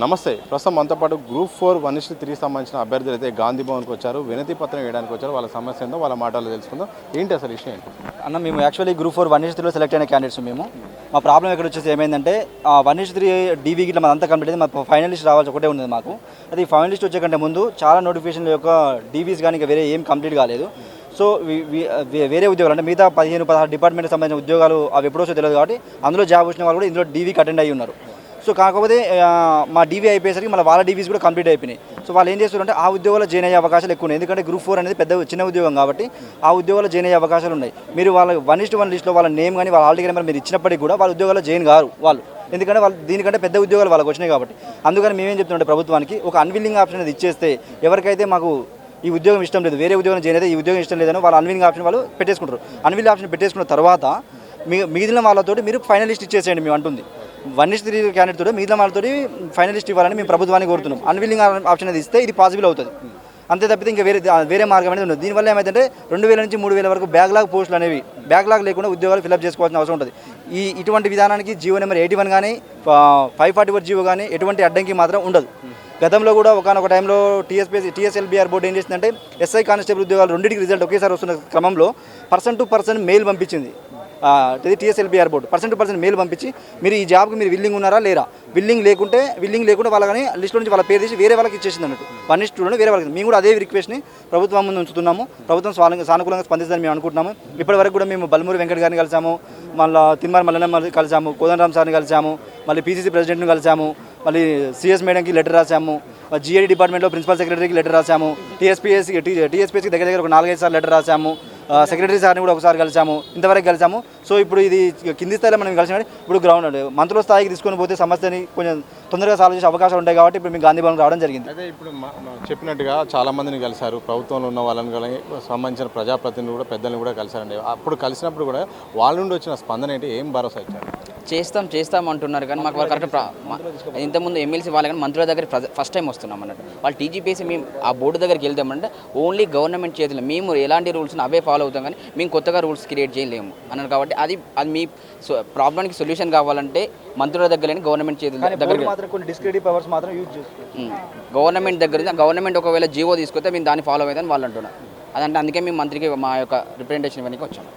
నమస్తే. ప్రస్తుతం మనతో పాటు గ్రూప్ 4 1:3 సంబంధించిన అభ్యర్థులు అయితే గాంధీ భవన్కి వచ్చారు. వినతి పత్రం వేయడానికి వచ్చారు. వాళ్ళ సమస్య ఏందో వాళ్ళ మాటల్లో తెలుసుకుందాం. ఏంటి అసలు విషయం ఏంటి? అన్న, మేము యాక్చువల్లీ గ్రూప్ 4 1:3లో సెలెక్ట్ అయిన క్యాండిడేట్స్. మా ప్రాబ్లం ఎక్కడ వచ్చేసి ఏమైందంటే 1:3 డీవీ గిట్లా మాదంతా కంప్లీట్ అయింది. మా ఫైనల్ లిస్ట్ రావాల్సి ఒకటే ఉంది మాకు. అది ఫైనల్ లిస్ట్ వచ్చే కంటే ముందు చాలా నోటిఫికేషన్ల యొక్క డీవీస్ కానీ ఇంకా వేరే ఏం కంప్లీట్ కాలేదు. సో వేరే ఉద్యోగాలు అంటే మిగతా 15-16 డిపార్ట్మెంట్కి సంబంధించిన ఉద్యోగాలు అవి ఎప్పుడో తెలియదు కాబట్టి అందులో జాబ్ వచ్చిన వాళ్ళు కూడా ఇందులో డీవీకి అటెండ్ అయ్యి ఉన్నారు. సో కాకపోతే మా డీవీ అయిపోయేసరికి మళ్ళీ వాళ్ళ డీవీస్ కూడా కంప్లీట్ అయిపోయినాయి. సో వాళ్ళు ఏం చేస్తారంటే ఆ ఉద్యోగాల్లో జాయిన్ అయ్యే అవకాశాలు ఎక్కువ ఉన్నాయి. ఎందుకంటే గ్రూప్ 4 అనేది చిన్న ఉద్యోగం కాబట్టి ఆ ఉద్యోగాల్లో జాయిన్ అయ్యే అవకాశాలు ఉన్నాయి. మీరు వాళ్ళ 1:1 లిస్ట్లో వాళ్ళ నేమ్ కానీ వాళ్ళ ఆల్ టికెట్ నెంబర్ మీరు ఇచ్చినప్పటికీ కూడా వాళ్ళ ఉద్యోగాల్లో జాయిన్ కారు వాళ్ళు. ఎందుకంటే వాళ్ళు దీనికంటే పెద్ద ఉద్యోగాలు వాళ్ళకి వచ్చినాయి కాబట్టి. అందుకని మేమేం చెప్తుంటే ప్రభుత్వానికి ఒక అన్విల్లింగ్ ఆప్షన్ అనేది ఇచ్చేస్తే ఎవరికైతే మాకు ఈ ఉద్యోగం ఇష్టం లేదు, వేరే ఉద్యోగం జాయిన్ అయితే ఈ ఉద్యోగం ఇష్టం లేదని వాళ్ళు అన్విల్లింగ్ ఆప్షన్ వాళ్ళు పెట్టేసుకుంటారు. అన్విల్లింగ్ ఆప్షన్ పెట్టేసుకున్న తర్వాత మిగిలిన వాళ్ళతో మీరు ఫైనలిస్ట్ ఇచ్చేసేయండి మేము అంటుంది. 1:3 క్యాండిడేట్ తోటి మిగిలిన వాళ్ళతో ఫైనలిస్ట్ ఇవ్వాలని మేము ప్రభుత్వానికి కోరుతున్నాం. అన్విల్లింగ్ ఆప్షన్ అది ఇస్తే ఇది పాసిబుల్ అవుతుంది. అంతే తప్పితే ఇంకా వేరే మార్గం అనేది ఉండదు. దీనివల్ల ఏమైందంటే 2000 నుంచి 3000 వరకు బ్యాక్లాగ్ పోస్టులు అనేవి బ్యాక్లాగ్ లేకుండా ఉద్యోగాలు ఫిల్అప్ చేసుకోవాల్సిన అవసరం ఉంటుంది. ఇటువంటి విధానానికి జీవో నెంబర్ 81 కానీ 544 జీవో కానీ ఎటువంటి అడ్డంకి మాత్రం ఉండదు. గతంలో కూడా ఒకనొక టైంలో టీఎస్ఎల్బీఆర్ బోర్డు ఏం చేసిందంటే ఎస్ఐ కానిస్టేబుల్ ఉద్యోగాలు రెండింటికి రిజల్ట్ ఒకేసారి వస్తున్న క్రమంలో పర్సన్ టు పర్సన్ మెయిల్ పంపించింది. TSLBR board person to person mail పంపించి మీరు ఈ జాబ్కి మీరు విల్లింగ్ ఉన్నారా లేరా, విల్లింగ్ లేకుండా వాళ్ళని లిస్ట్లో నుంచి వాళ్ళ పేరు తీసి వేరే వాళ్ళకి ఇచ్చేసింది అన్నట్టు. 1:2 వేరే వాళ్ళకి. మేము కూడా అదే రిక్వెస్ట్ని ప్రభుత్వం ముందు ఉంచుతున్నాము. ప్రభుత్వం సానుకూలంగా స్పందిస్తుందని మేము అనుకుంటున్నాము. ఇప్పటివరకు కూడా మేము బల్మూరి వెంకట్ గారిని కలిసాము, మళ్ళీ తిన్మార్ మల్లన్న కలిసాము, కోదండరామ్ సార్ని కలిసాము, మళ్ళీ పీసీసీ ప్రెసిడెంట్ని కలిసాము, మళ్ళీ సిఎస్ మేడంకి లెటర్ రాసాము, జిఐడి డిపార్ట్మెంట్లో ప్రిన్సిపల్ సెక్రటరీకి లెటర్ రాసాము, టీఎస్పీఎస్కి దగ్గర ఒక 4-5 సార్లు లెటర్ రాసాము, సెక్రటరీ సార్ని కూడా ఒకసారి కలిసాము, ఇంతవరకు కలిసాము. సో ఇప్పుడు ఇది కింది స్థాయిలో మనం కలిసి ఇప్పుడు గ్రౌండ్ మంత్రుల స్థాయికి తీసుకొని పోతే సమస్యని కొంచెం తొందరగా సాల్వ్ చేసే అవకాశాలు ఉంటాయి కాబట్టి ఇప్పుడు మేము గాంధీ భవన్ రావడం జరిగింది. అదే ఇప్పుడు చెప్పినట్టుగా చాలా మందిని కలిశారు, ప్రభుత్వంలో ఉన్న వాళ్ళని కానీ సంబంధించిన ప్రజాప్రతినిధులు కూడా పెద్దల్ని కూడా కలిశారండి. అప్పుడు కలిసినప్పుడు కూడా వాళ్ళ నుండి వచ్చిన స్పందన ఏంటి, ఏం భరోసా ఇచ్చారు? చేస్తాం అంటున్నారు కానీ మాకు కరెక్ట్ ఇంతకుముందు ఎమ్మెల్సీ వాళ్ళ కానీ మంత్రుల దగ్గర ఫస్ట్ టైం వస్తున్నాం అన్నట్టు. వాళ్ళు టీజీపీసీ మేము ఆ బోర్డు దగ్గరికి వెళ్తామంటే ఓన్లీ గవర్నమెంట్ చేతిలో మేము ఎలాంటి రూల్స్ అవే ఫాలో అవుతాం కానీ మేము కొత్తగా రూల్స్ క్రియేట్ చేయలేము అన్నారు. కాబట్టి అది మీ ప్రాబ్లంకి సొల్యూషన్ కావాలంటే మంత్రుల దగ్గర గవర్నమెంట్ చేతుల దగ్గర గవర్నమెంట్ ఒకవేళ జీవో తీసుకొస్తే మేము దాన్ని ఫాలో అవుతామని వాళ్ళు అంటున్నారు. అదంటే అందుకే మేము మంత్రికి మా యొక్క రిప్రజెంటేషన్ ఇవ్వడానికి వచ్చాము.